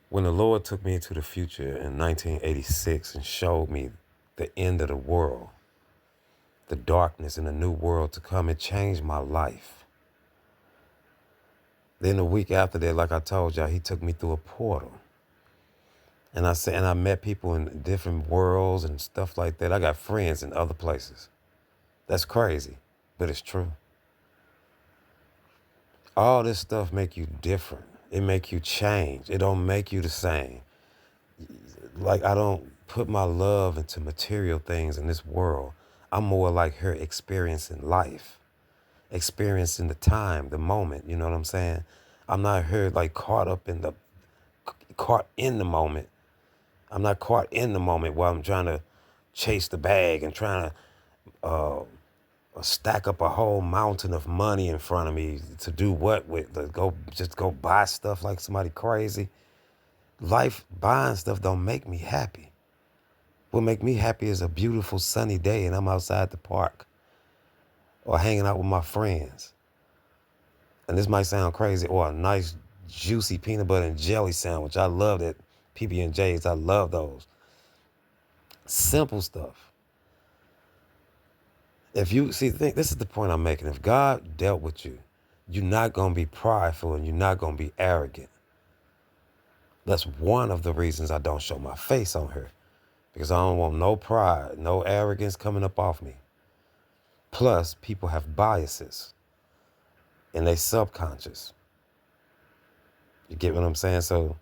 When the Lord took me into the future in 1986 and showed me the end of the world, the darkness in a new world to come, it changed my life. Then a week after that, like I told y'all, he took me through a portal. And I met people in different worlds and stuff like that. I got friends in other places. That's crazy, but it's true. All this stuff make you different. It make you change. It don't make you the same. Like, I don't put my love into material things in this world. I'm more like her experiencing life, experiencing the time, the moment, you know what I'm saying? I'm not here like caught in the moment. I'm not caught in the moment while I'm trying to chase the bag and trying to stack up a whole mountain of money in front of me to do what with? Just go buy stuff like somebody crazy. Life buying stuff don't make me happy. What make me happy is a beautiful sunny day and I'm outside the park or hanging out with my friends. And this might sound crazy, or a nice juicy peanut butter and jelly sandwich. I love that. PB&J's, I love those. Simple stuff. If you see, this is the point I'm making. If God dealt with you, you're not going to be prideful and you're not going to be arrogant. That's one of the reasons I don't show my face on her, because I don't want no pride, no arrogance coming up off me. Plus, people have biases and they subconscious. You get what I'm saying? So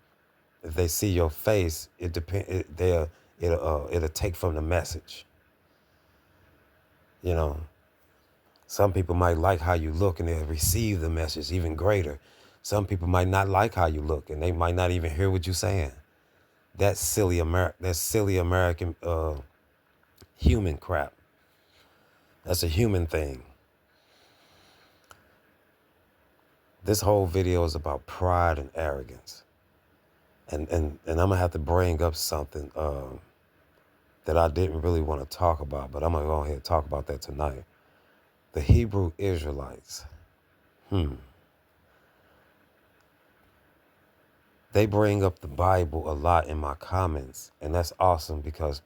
if they see your face, it'll take from the message. You know, some people might like how you look and they'll receive the message even greater. Some people might not like how you look and they might not even hear what you're saying. That's silly American human crap. That's a human thing. This whole video is about pride and arrogance. And I'm gonna have to bring up something that I didn't really want to talk about, but I'm gonna go ahead and talk about that tonight. The Hebrew Israelites. They bring up the Bible a lot in my comments, and that's awesome because,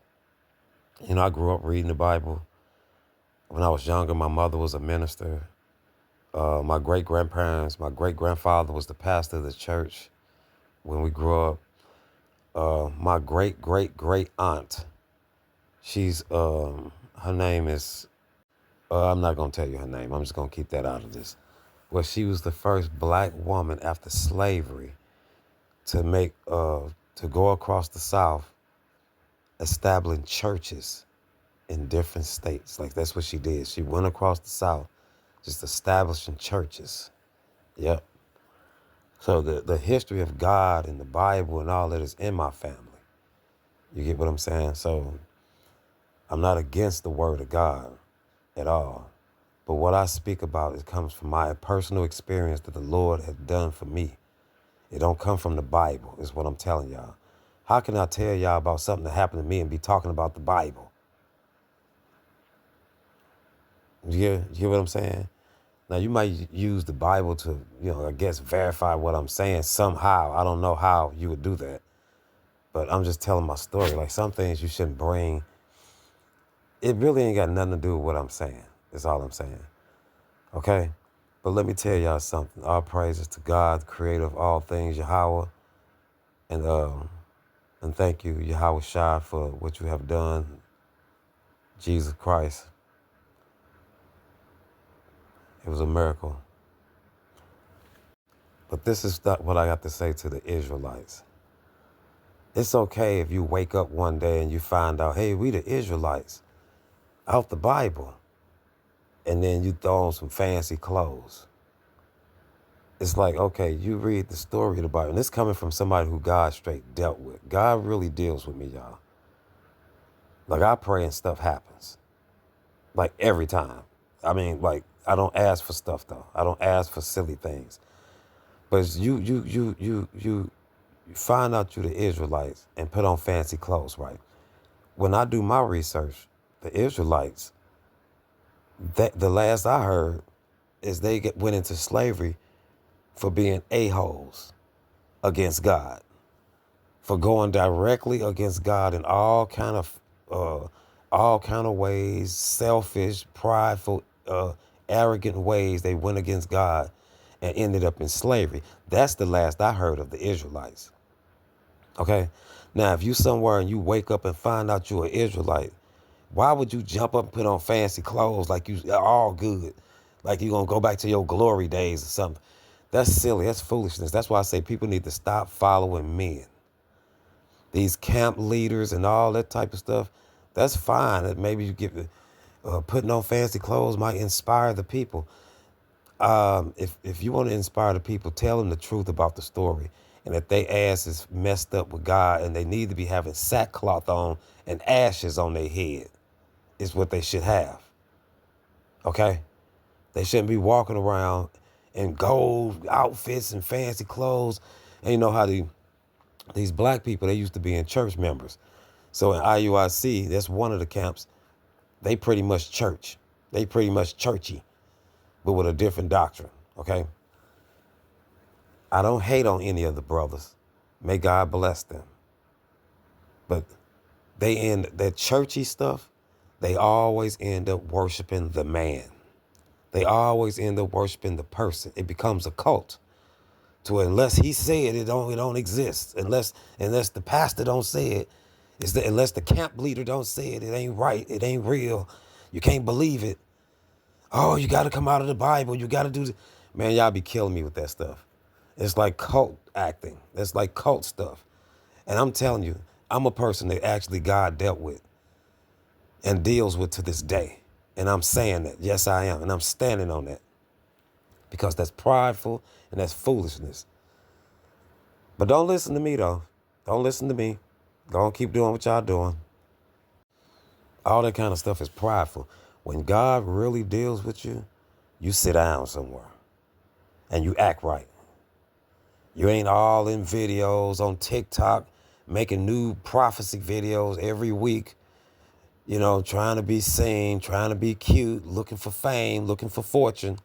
I grew up reading the Bible. When I was younger, my mother was a minister. My great-grandfather was the pastor of the church when we grew up. My great-great-great aunt, her name is, I'm not going to tell you her name. I'm just going to keep that out of this. Well, she was the first black woman after slavery to go across the South, establishing churches in different states. Like, that's what she did. She went across the South, just establishing churches. Yep. So the history of God and the Bible and all that is in my family. You get what I'm saying? So I'm not against the word of God at all. But what I speak about, it comes from my personal experience that the Lord has done for me. It don't come from the Bible, is what I'm telling y'all. How can I tell y'all about something that happened to me and be talking about the Bible? You hear what I'm saying? Now, you might use the Bible to, I guess, verify what I'm saying somehow. I don't know how you would do that. But I'm just telling my story. Like, some things you shouldn't bring. It really ain't got nothing to do with what I'm saying. That's all I'm saying. Okay? But let me tell y'all something. All praises to God, the creator of all things, Yahweh. And thank you, Yahweh Shai, for what you have done. Jesus Christ. It was a miracle. But this is not what I got to say to the Israelites. It's okay if you wake up one day and you find out, hey, we the Israelites, out the Bible. And then you throw on some fancy clothes. It's like, okay, you read the story of the Bible. And it's coming from somebody who God straight dealt with. God really deals with me, y'all. Like, I pray and stuff happens. Like, every time. I mean, like, I don't ask for stuff, though. I don't ask for silly things. But you find out you're the Israelites and put on fancy clothes, right? When I do my research, the Israelites, the last I heard is they went into slavery for being a-holes against God. for going directly against God in all kind of ways, selfish, prideful, arrogant ways. They went against God and ended up in slavery. That's the last I heard of the Israelites. Okay. Now, if you somewhere and you wake up and find out you're an Israelite, why would you jump up and put on fancy clothes like you are all good? Like you're going to go back to your glory days or something. That's silly. That's foolishness. That's why I say people need to stop following men. These camp leaders and all that type of stuff, that's fine. That maybe you get putting on fancy clothes might inspire the people. If you want to inspire the people, tell them the truth about the story. And if they ass is messed up with God and they need to be having sackcloth on and ashes on their head is what they should have. Okay? They shouldn't be walking around in gold outfits and fancy clothes. And you know how these black people, they used to be in church members. So in IUIC, that's one of the camps. They pretty much church. They pretty much churchy, but with a different doctrine, okay? I don't hate on any of the brothers. May God bless them. But that churchy stuff, they always end up worshiping the man. They always end up worshiping the person. It becomes a cult. To unless he said it don't exist. Unless the pastor don't say it, unless the camp leader don't say it, it ain't right. It ain't real. You can't believe it. Oh, you got to come out of the Bible. You got to do. Man, y'all be killing me with that stuff. It's like cult acting. It's like cult stuff. And I'm telling you, I'm a person that actually God dealt with and deals with to this day. And I'm saying that. Yes, I am. And I'm standing on that. Because that's prideful and that's foolishness. But don't listen to me, though. Don't listen to me. Go on, keep doing what y'all doing. All that kind of stuff is prideful. When God really deals with you, you sit down somewhere and you act right. You ain't all in videos on TikTok, making new prophecy videos every week, you know, trying to be seen, trying to be cute, looking for fame, looking for fortune.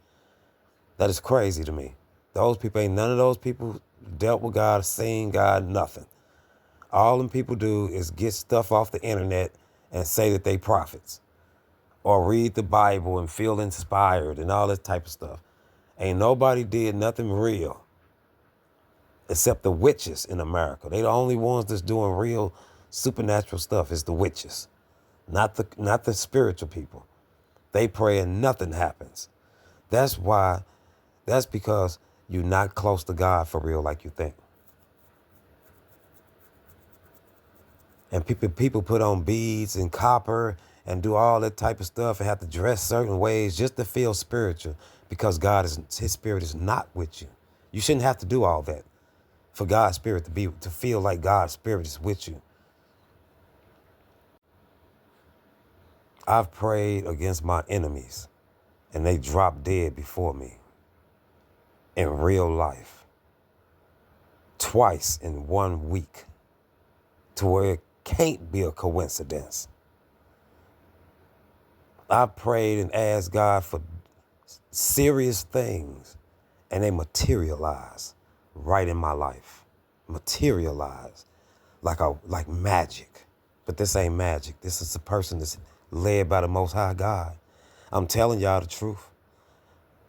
That is crazy to me. Those people, ain't none of those people dealt with God, seen God, nothing. All them people do is get stuff off the internet and say that they prophets or read the Bible and feel inspired and all that type of stuff. Ain't nobody did nothing real except the witches in America. They the only ones that's doing real supernatural stuff is the witches, not the spiritual people. They pray and nothing happens. That's because you're not close to God for real like you think. And people put on beads and copper and do all that type of stuff and have to dress certain ways just to feel spiritual because his spirit is not with you. You shouldn't have to do all that for God's spirit to feel like God's spirit is with you. I've prayed against my enemies and they dropped dead before me in real life twice in 1 week to where it can't be a coincidence. I prayed and asked God for serious things and they materialize right in my life. Materialize like magic. But this ain't magic. This is a person that's led by the Most High God. I'm telling y'all the truth.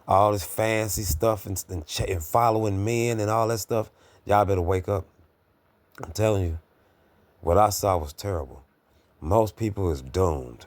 All this fancy stuff and following men and all that stuff, y'all better wake up. I'm telling you, what I saw was terrible. Most people is doomed.